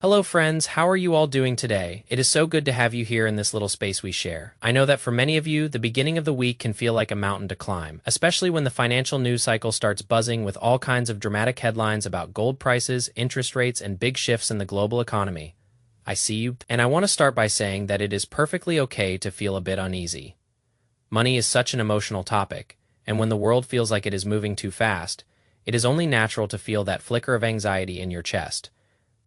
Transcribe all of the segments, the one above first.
Hello friends, how are you all doing today? It is so good to have you here in this little space we share. I know that for many of you, the beginning of the week can feel like a mountain to climb, especially when the financial news cycle starts buzzing with all kinds of dramatic headlines about gold prices, interest rates, and big shifts in the global economy. I see you, and I want to start by saying that it is perfectly okay to feel a bit uneasy. Money is such an emotional topic, and when the world feels like it is moving too fast, it is only natural to feel that flicker of anxiety in your chest.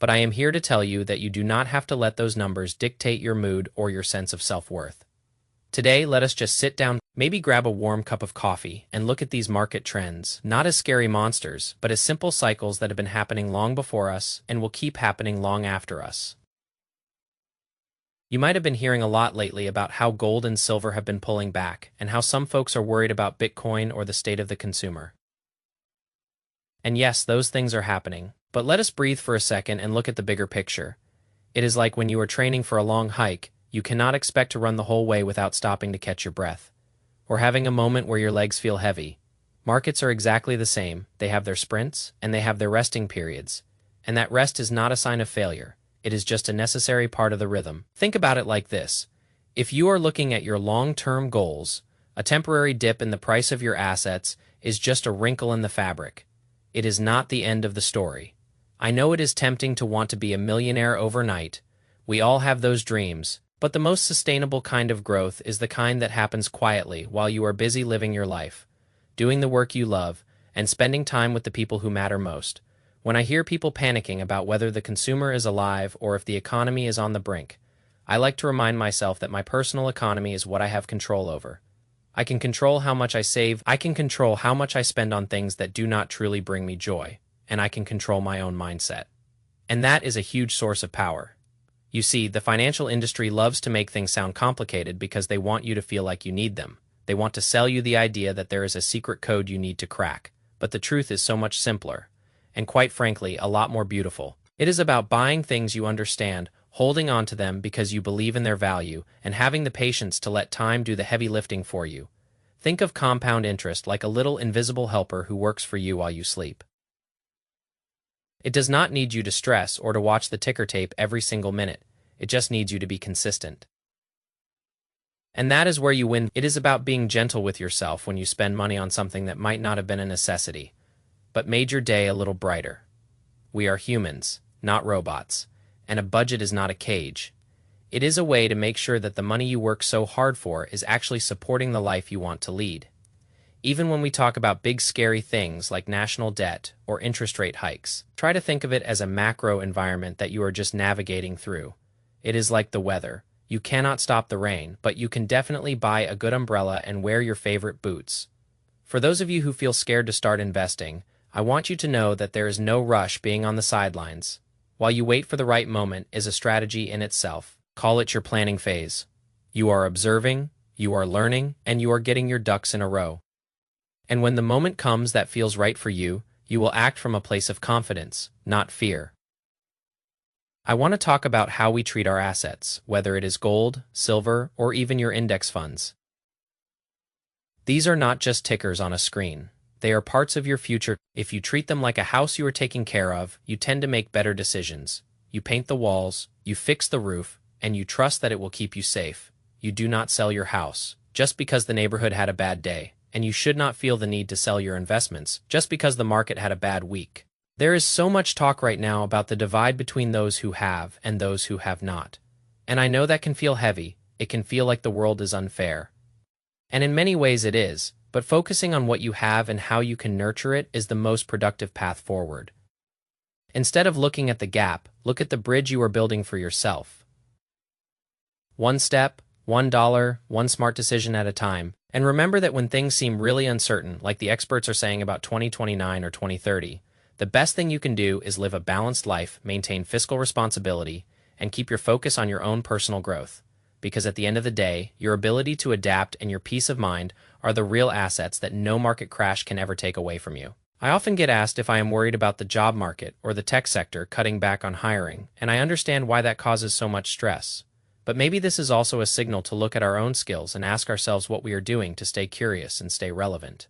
But I am here to tell you that you do not have to let those numbers dictate your mood or your sense of self-worth. Today, let us just sit down, maybe grab a warm cup of coffee, and look at these market trends, not as scary monsters, but as simple cycles that have been happening long before us and will keep happening long after us. You might have been hearing a lot lately about how gold and silver have been pulling back, and how some folks are worried about Bitcoin or the state of the consumer. And yes, those things are happening. But let us breathe for a second and look at the bigger picture. It is like when you are training for a long hike, you cannot expect to run the whole way without stopping to catch your breath, or having a moment where your legs feel heavy. Markets are exactly the same. They have their sprints, and they have their resting periods. And that rest is not a sign of failure. It is just a necessary part of the rhythm. Think about it like this. If you are looking at your long-term goals, a temporary dip in the price of your assets is just a wrinkle in the fabric. It is not the end of the story. I know it is tempting to want to be a millionaire overnight. We all have those dreams, but the most sustainable kind of growth is the kind that happens quietly while you are busy living your life, doing the work you love, and spending time with the people who matter most. When I hear people panicking about whether the consumer is alive or if the economy is on the brink, I like to remind myself that my personal economy is what I have control over. I can control how much I save, I can control how much I spend on things that do not truly bring me joy, and I can control my own mindset. And that is a huge source of power. You see, the financial industry loves to make things sound complicated because they want you to feel like you need them. They want to sell you the idea that there is a secret code you need to crack. But the truth is so much simpler, and quite frankly, a lot more beautiful. It is about buying things you understand, holding on to them because you believe in their value, and having the patience to let time do the heavy lifting for you. Think of compound interest like a little invisible helper who works for you while you sleep. It does not need you to stress or to watch the ticker tape every single minute. It just needs you to be consistent. And that is where you win. It is about being gentle with yourself when you spend money on something that might not have been a necessity, but made your day a little brighter. We are humans, not robots, and a budget is not a cage. It is a way to make sure that the money you work so hard for is actually supporting the life you want to lead. Even when we talk about big scary things like national debt or interest rate hikes, try to think of it as a macro environment that you are just navigating through. It is like the weather. You cannot stop the rain, but you can definitely buy a good umbrella and wear your favorite boots. For those of you who feel scared to start investing, I want you to know that there is no rush being on the sidelines. While you wait for the right moment is a strategy in itself. Call it your planning phase. You are observing, you are learning, and you are getting your ducks in a row. And when the moment comes that feels right for you, you will act from a place of confidence, not fear. I want to talk about how we treat our assets, whether it is gold, silver, or even your index funds. These are not just tickers on a screen. They are parts of your future. If you treat them like a house you are taking care of, you tend to make better decisions. You paint the walls, you fix the roof, and you trust that it will keep you safe. You do not sell your house just because the neighborhood had a bad day. And you should not feel the need to sell your investments just because the market had a bad week. There is so much talk right now about the divide between those who have and those who have not. And I know that can feel heavy. It can feel like the world is unfair. And in many ways it is, but focusing on what you have and how you can nurture it is the most productive path forward. Instead of looking at the gap, look at the bridge you are building for yourself. One step, $1, one smart decision at a time. And remember that when things seem really uncertain, like the experts are saying about 2029 or 2030, the best thing you can do is live a balanced life, maintain fiscal responsibility, and keep your focus on your own personal growth. Because at the end of the day, your ability to adapt and your peace of mind are the real assets that no market crash can ever take away from you. I often get asked if I am worried about the job market or the tech sector cutting back on hiring, and I understand why that causes so much stress. But maybe this is also a signal to look at our own skills and ask ourselves what we are doing to stay curious and stay relevant.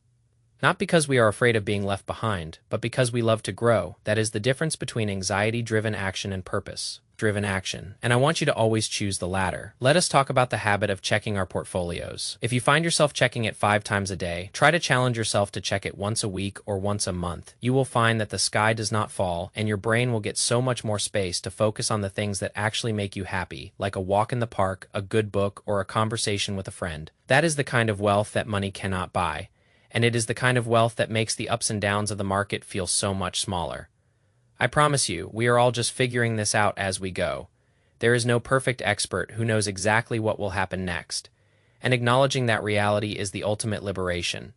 Not because we are afraid of being left behind, but because we love to grow. That is the difference between anxiety-driven action and purpose-driven action. And I want you to always choose the latter. Let us talk about the habit of checking our portfolios. If you find yourself checking it 5 times a day, try to challenge yourself to check it once a week or once a month. You will find that the sky does not fall, and your brain will get so much more space to focus on the things that actually make you happy, like a walk in the park, a good book, or a conversation with a friend. That is the kind of wealth that money cannot buy. And it is the kind of wealth that makes the ups and downs of the market feel so much smaller. I promise you, we are all just figuring this out as we go. There is no perfect expert who knows exactly what will happen next, and acknowledging that reality is the ultimate liberation.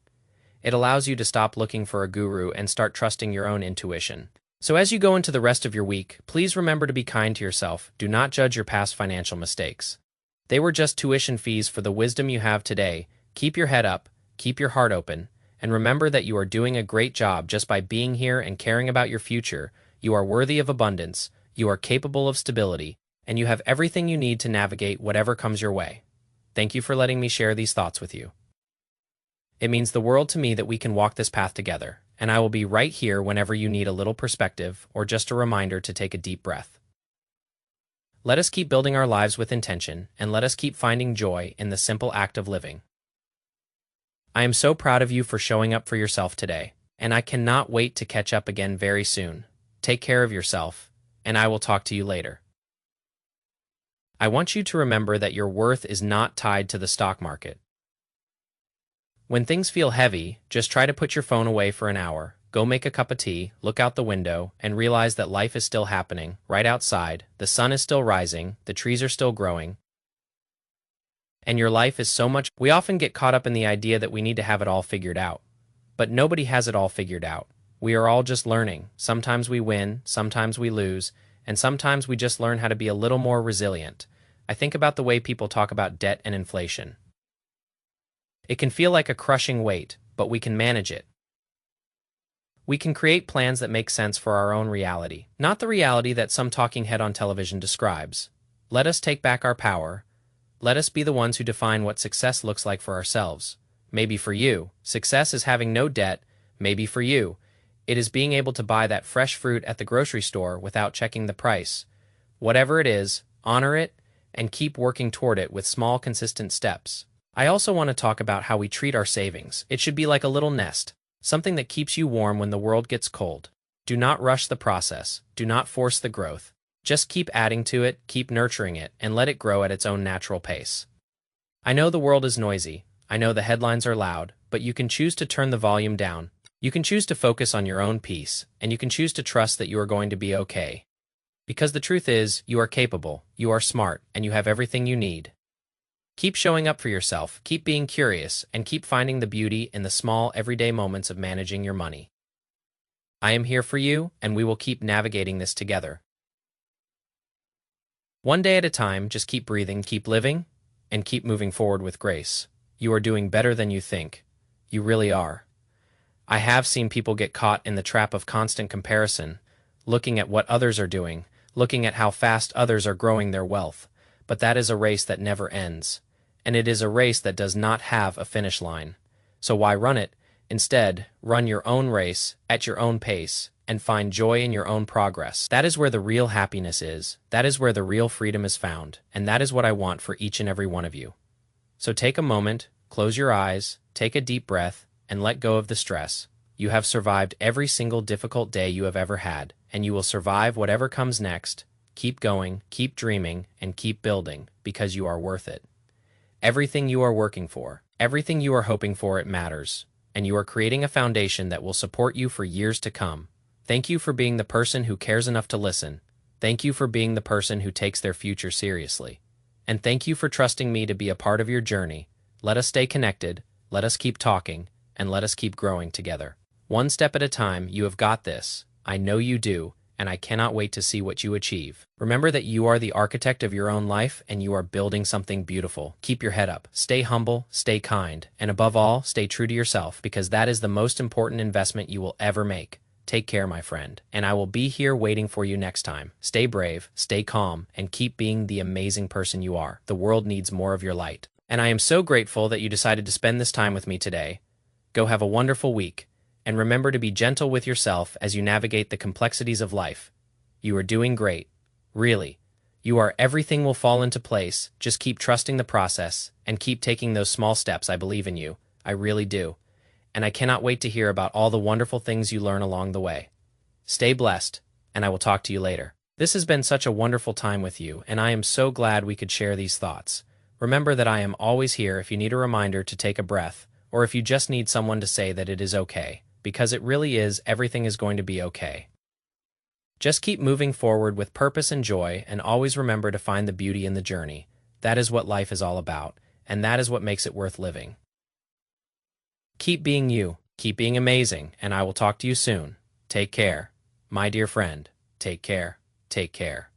It allows you to stop looking for a guru and start trusting your own intuition. So as you go into the rest of your week, please remember to be kind to yourself. Do not judge your past financial mistakes. They were just tuition fees for the wisdom you have today. Keep your head up. Keep your heart open, and remember that you are doing a great job just by being here and caring about your future. You are worthy of abundance, you are capable of stability, and you have everything you need to navigate whatever comes your way. Thank you for letting me share these thoughts with you. It means the world to me that we can walk this path together, and I will be right here whenever you need a little perspective or just a reminder to take a deep breath. Let us keep building our lives with intention, and let us keep finding joy in the simple act of living. I am so proud of you for showing up for yourself today, and I cannot wait to catch up again very soon. Take care of yourself, and I will talk to you later. I want you to remember that your worth is not tied to the stock market. When things feel heavy, just try to put your phone away for an hour, go make a cup of tea, look out the window, and realize that life is still happening, right outside, the sun is still rising, the trees are still growing, and your life is so much. We often get caught up in the idea that we need to have it all figured out. But nobody has it all figured out. We are all just learning. Sometimes we win, sometimes we lose, and sometimes we just learn how to be a little more resilient. I think about the way people talk about debt and inflation. It can feel like a crushing weight, but we can manage it. We can create plans that make sense for our own reality, not the reality that some talking head on television describes. Let us take back our power. Let us be the ones who define what success looks like for ourselves. Maybe for you, success is having no debt. Maybe for you, it is being able to buy that fresh fruit at the grocery store without checking the price. Whatever it is, honor it and keep working toward it with small, consistent steps. I also want to talk about how we treat our savings. It should be like a little nest, something that keeps you warm when the world gets cold. Do not rush the process. Do not force the growth. Just keep adding to it, keep nurturing it, and let it grow at its own natural pace. I know the world is noisy. I know the headlines are loud, but you can choose to turn the volume down. You can choose to focus on your own peace, and you can choose to trust that you are going to be okay. Because the truth is, you are capable, you are smart, and you have everything you need. Keep showing up for yourself, keep being curious, and keep finding the beauty in the small, everyday moments of managing your money. I am here for you, and we will keep navigating this together. One day at a time, just keep breathing, keep living, and keep moving forward with grace. You are doing better than you think. You really are. I have seen people get caught in the trap of constant comparison, looking at what others are doing, looking at how fast others are growing their wealth. But that is a race that never ends, and it is a race that does not have a finish line. So why run it? Instead, run your own race at your own pace and find joy in your own progress. That is where the real happiness is. That is where the real freedom is found, and that is what I want for each and every one of you. So take a moment, close your eyes, take a deep breath, and let go of the stress. You have survived every single difficult day you have ever had, and you will survive whatever comes next. Keep going, keep dreaming, and keep building, because you are worth it. Everything you are working for, everything you are hoping for, it matters, and you are creating a foundation that will support you for years to come. Thank you for being the person who cares enough to listen. Thank you for being the person who takes their future seriously. And thank you for trusting me to be a part of your journey. Let us stay connected, let us keep talking, and let us keep growing together. One step at a time, you have got this. I know you do, and I cannot wait to see what you achieve. Remember that you are the architect of your own life, and you are building something beautiful. Keep your head up, stay humble, stay kind, and above all, stay true to yourself, because that is the most important investment you will ever make. Take care, my friend, and I will be here waiting for you next time. Stay brave, stay calm, and keep being the amazing person you are. The world needs more of your light. And I am so grateful that you decided to spend this time with me today. Go have a wonderful week, and remember to be gentle with yourself as you navigate the complexities of life. You are doing great. Really. You are everything will fall into place. Just keep trusting the process and keep taking those small steps. I believe in you. I really do. And I cannot wait to hear about all the wonderful things you learn along the way. Stay blessed, and I will talk to you later. This has been such a wonderful time with you, and I am so glad we could share these thoughts. Remember that I am always here if you need a reminder to take a breath, or if you just need someone to say that it is okay, because it really is, everything is going to be okay. Just keep moving forward with purpose and joy, and always remember to find the beauty in the journey. That is what life is all about, and that is what makes it worth living. Keep being you, keep being amazing, and I will talk to you soon. Take care. My dear friend, take care. Take care.